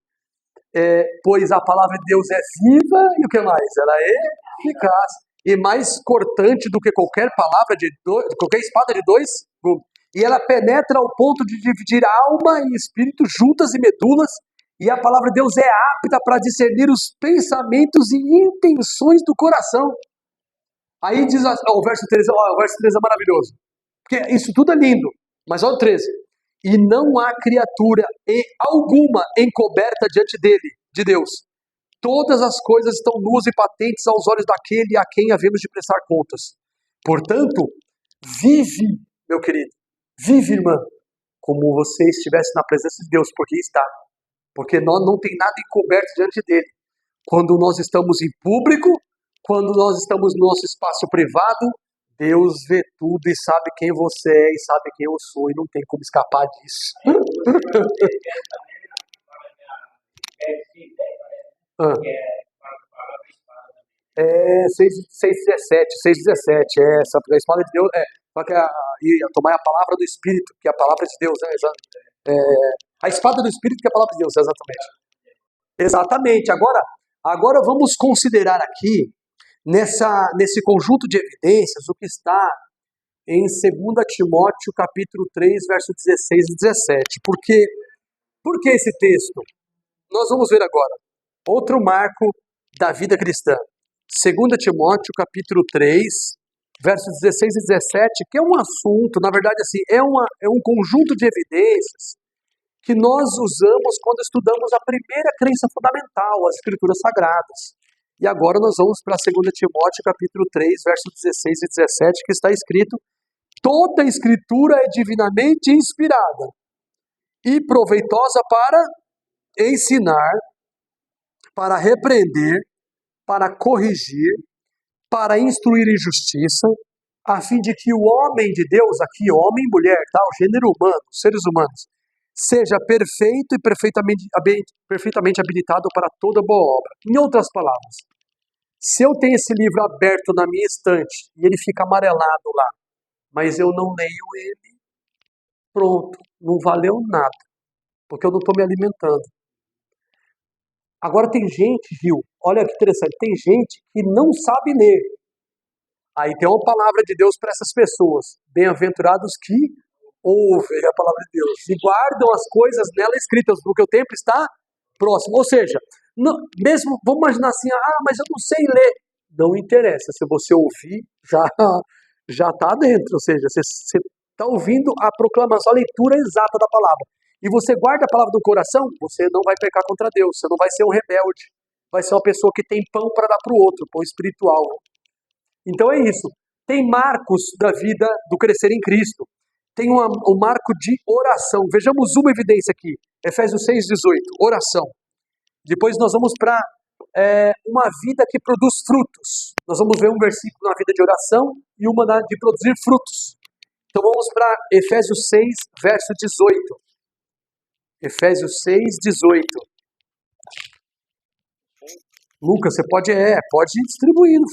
Pois a palavra de Deus é viva e o que mais? Ela é eficaz e mais cortante do que qualquer qualquer espada de dois gumes. E ela penetra ao ponto de dividir alma e espírito, juntas e medulas, e a palavra de Deus é apta para discernir os pensamentos e intenções do coração. Aí diz o verso 13, o verso 13 é maravilhoso. Porque isso tudo é lindo, mas olha o 13. E não há criatura alguma encoberta diante dele, de Deus. Todas as coisas estão nuas e patentes aos olhos daquele a quem havemos de prestar contas. Portanto, vive, meu querido, vive, irmã, como você estivesse na presença de Deus, porque está. Porque nós não tem nada encoberto diante dele. Quando nós estamos em público, quando nós estamos no nosso espaço privado, Deus vê tudo e sabe quem você é e sabe quem eu sou e não tem como escapar disso. 6:17, a espada de Deus, só que tomar a palavra do Espírito, que é a palavra de Deus, a espada do Espírito que é a palavra de Deus, exatamente. Agora vamos considerar aqui, nesse conjunto de evidências, o que está em 2 Timóteo capítulo 3, verso 16 e 17. Por que esse texto? Nós vamos ver agora. Outro marco da vida cristã. 2 Timóteo capítulo 3, versos 16 e 17, que é um assunto, na verdade, assim, é um conjunto de evidências que nós usamos quando estudamos a primeira crença fundamental, as Escrituras Sagradas. E agora nós vamos para 2 Timóteo capítulo 3, versos 16 e 17, que está escrito: toda a Escritura é divinamente inspirada e proveitosa para ensinar, para repreender, para corrigir, para instruir em justiça, a fim de que o homem de Deus, aqui homem e mulher, tá? O gênero humano, os seres humanos, seja perfeito e perfeitamente habilitado para toda boa obra. Em outras palavras, se eu tenho esse livro aberto na minha estante e ele fica amarelado lá, mas eu não leio ele, pronto, não valeu nada, porque eu não estou me alimentando. Agora tem gente, viu? Olha que interessante, tem gente que não sabe ler. Aí tem uma palavra de Deus para essas pessoas. Bem-aventurados que ouvem a palavra de Deus e guardam as coisas nela escritas, porque o tempo está próximo. Ou seja, vamos imaginar assim, mas eu não sei ler. Não interessa, se você ouvir, já está dentro. Ou seja, você está ouvindo a proclamação, a leitura exata da palavra. E você guarda a palavra no coração, você não vai pecar contra Deus, você não vai ser um rebelde, vai ser uma pessoa que tem pão para dar para o outro, pão espiritual. Então é isso. Tem marcos da vida do crescer em Cristo. Tem um marco de oração. Vejamos uma evidência aqui. Efésios 6:18, oração. Depois nós vamos para uma vida que produz frutos. Nós vamos ver um versículo na vida de oração e uma de produzir frutos. Então vamos para Efésios 6, verso 18. Efésios 6:18. Lucas, você pode ir distribuindo.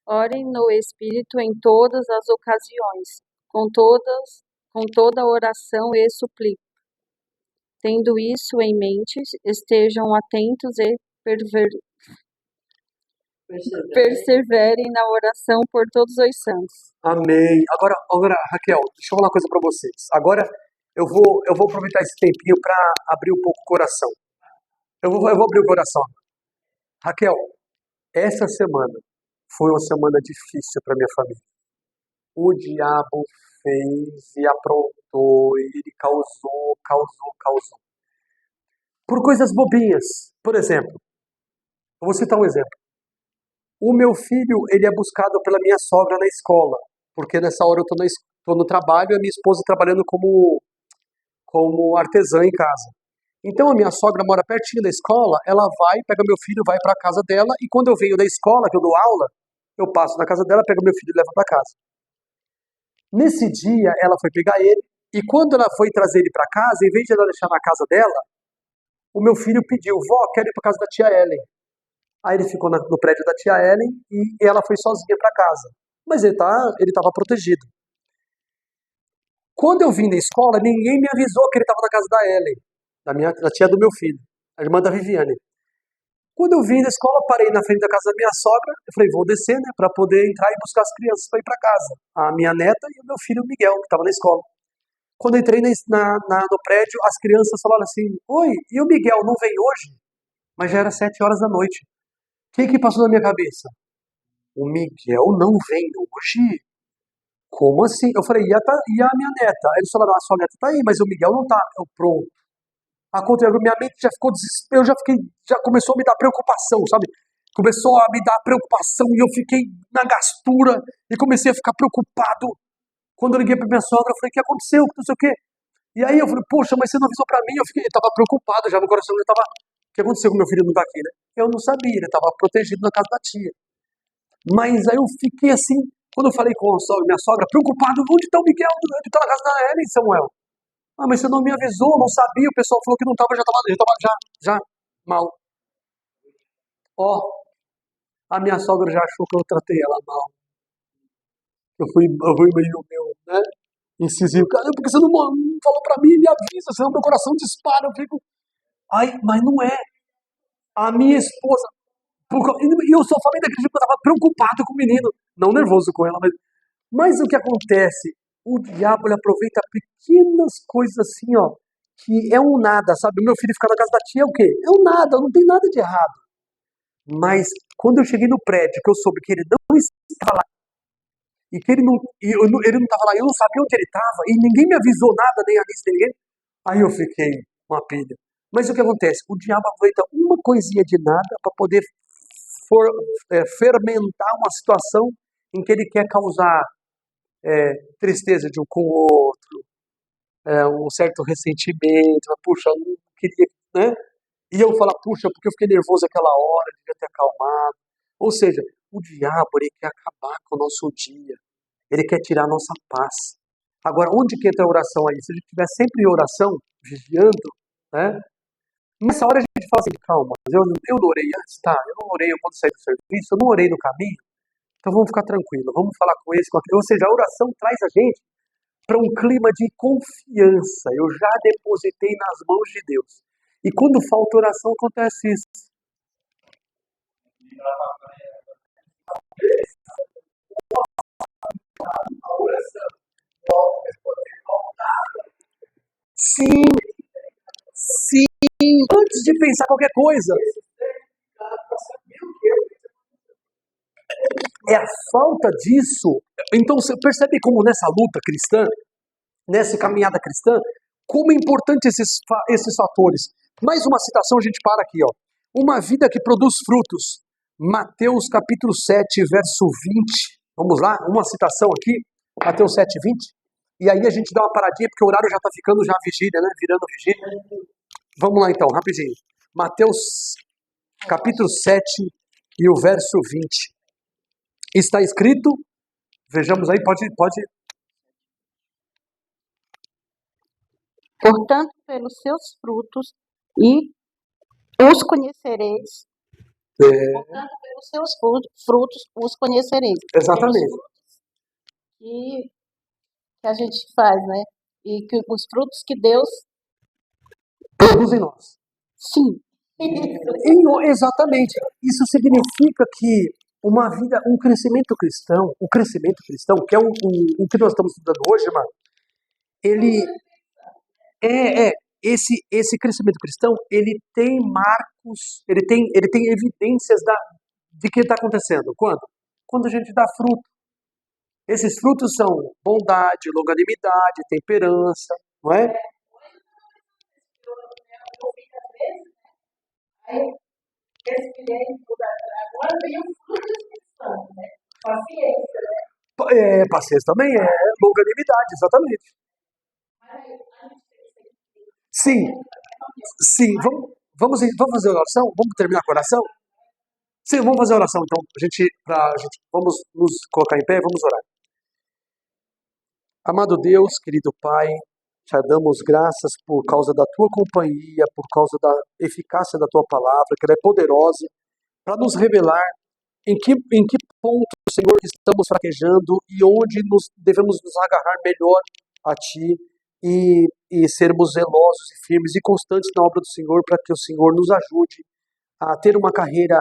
Orem no Espírito em todas as ocasiões, com toda oração e súplica. Tendo isso em mente, estejam atentos e perseverem na oração por todos os santos. Amém. Agora, Raquel, deixa eu falar uma coisa para vocês. Agora eu vou aproveitar esse tempinho para abrir um pouco o coração. Eu vou abrir o coração. Raquel, essa semana foi uma semana difícil para minha família. O diabo fez e aprontou, e ele causou. Por coisas bobinhas. Por exemplo, eu vou citar um exemplo. O meu filho, ele é buscado pela minha sogra na escola, porque nessa hora eu tô no trabalho e a minha esposa trabalhando como artesã em casa. Então a minha sogra mora pertinho da escola, ela vai, pega meu filho, vai para a casa dela e quando eu venho da escola, que eu dou aula, eu passo na casa dela, pego meu filho e levo para casa. Nesse dia, ela foi pegar ele e quando ela foi trazer ele para casa, em vez de ela deixar na casa dela, o meu filho pediu, vó, quero ir para casa da tia Ellen. Aí ele ficou no prédio da tia Ellen e ela foi sozinha para casa. Mas ele estava protegido. Quando eu vim da escola, ninguém me avisou que ele estava na casa da Ellen, da tia do meu filho, a irmã da Viviane. Quando eu vim da escola, parei na frente da casa da minha sogra, eu falei, vou descer, né, para poder entrar e buscar as crianças para ir para casa. A minha neta e o meu filho Miguel, que estava na escola. Quando eu entrei no prédio, as crianças falaram assim, oi, e o Miguel não veio hoje? Mas já era 7 horas da noite. O que passou na minha cabeça? O Miguel não vem hoje? Como assim? Eu falei, e a minha neta? Eles falaram, a sua neta tá aí, mas o Miguel não tá. Eu, pronto. Aconteceu, minha mente já ficou desespero, já começou a me dar preocupação, sabe? Começou a me dar preocupação e eu fiquei na gastura e comecei a ficar preocupado. Quando eu liguei pra minha sogra, eu falei, o que aconteceu? Não sei o quê. E aí eu falei, poxa, mas você não avisou pra mim? Eu tava preocupado já, meu coração já tava... O que aconteceu com meu filho não tá aqui, né? Eu não sabia, ele tava protegido na casa da tia. Mas aí eu fiquei assim, quando eu falei com minha sogra, preocupado, onde tá o Miguel? Ele tá na casa da Ellen, Samuel. Ah, mas você não me avisou, não sabia, o pessoal falou que não tava, já tava já mal. Ó, a minha sogra já achou que eu tratei ela mal. Eu fui meio né, incisivo. Cara, porque você não falou pra mim, me avisa, senão meu coração dispara, eu fico... Ai, mas não é. A minha esposa... E eu só falei daquele dia porque eu tava preocupado com o menino, não nervoso com ela, mas o que acontece? O diabo, ele aproveita pequenas coisas assim, ó, que é um nada, sabe? O meu filho ficar na casa da tia é o quê? É um nada, não tem nada de errado. Mas quando eu cheguei no prédio, que eu soube que ele não estava lá, e que ele não estava lá, eu não sabia onde ele estava, e ninguém me avisou nada, nem a lista, ninguém, aí eu fiquei uma pilha. Mas o que acontece? O diabo aproveita uma coisinha de nada para poder fermentar uma situação em que ele quer causar tristeza de um com o outro, um certo ressentimento, puxa, eu não queria, né? E eu falar, puxa, porque eu fiquei nervoso aquela hora, devia ter acalmado. Ou seja, o diabo, ele quer acabar com o nosso dia, ele quer tirar a nossa paz. Agora, onde que entra a oração aí? Se a gente estiver sempre em oração, vigiando, né? Nessa hora a gente fala assim, calma, eu não orei antes, tá? Eu não orei quando saí do serviço, eu não orei no caminho, então vamos ficar tranquilo, vamos falar com esse, com aquele. Ou seja, a oração traz a gente para um clima de confiança. Eu já depositei nas mãos de Deus. E quando falta oração, acontece isso. Sim, sim. Antes de pensar qualquer coisa. É a falta disso. Então você percebe como nessa luta cristã, nessa caminhada cristã, como é importante esses fatores. Mais uma citação, a gente para aqui, ó. Uma vida que produz frutos. Mateus capítulo 7, verso 20. Vamos lá, uma citação aqui, Mateus 7, 20. E aí a gente dá uma paradinha, porque o horário já está ficando já vigília, né? Virando vigília. Vamos lá então, rapidinho. Mateus capítulo 7 e o verso 20. Está escrito, vejamos aí, pode. Portanto, pelos seus frutos os conhecereis. Portanto, pelos seus frutos os conhecereis. Exatamente. Que a gente faz, né? E que os frutos que Deus produz em nós. Sim. Exatamente. Isso significa que uma vida, um crescimento cristão, que é o que nós estamos estudando hoje, mano, ele esse crescimento cristão, ele tem marcos, ele tem evidências de que está acontecendo. Quando a gente dá fruto. Esses frutos são bondade, longanimidade, temperança, não é? Paciência também é longanimidade, exatamente. Sim, sim. Vamos fazer a oração? Vamos terminar com a oração? Sim, vamos fazer a oração então. Vamos nos colocar em pé e vamos orar. Amado Deus, querido Pai, te damos graças por causa da tua companhia, por causa da eficácia da tua palavra, que ela é poderosa para nos revelar em que ponto, Senhor, estamos fraquejando e onde devemos nos agarrar melhor a Ti e sermos zelosos e firmes e constantes na obra do Senhor, para que o Senhor nos ajude a ter uma carreira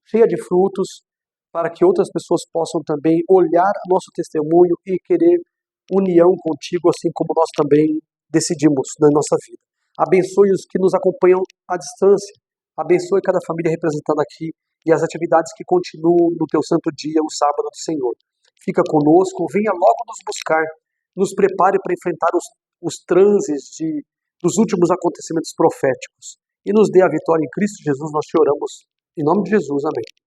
cheia de frutos, para que outras pessoas possam também olhar nosso testemunho e querer união contigo, assim como nós também decidimos na nossa vida. Abençoe os que nos acompanham à distância, abençoe cada família representada aqui e as atividades que continuam no teu santo dia, o sábado do Senhor. Fica conosco, venha logo nos buscar, nos prepare para enfrentar os transes dos últimos acontecimentos proféticos e nos dê a vitória em Cristo Jesus, nós te oramos. Em nome de Jesus, amém.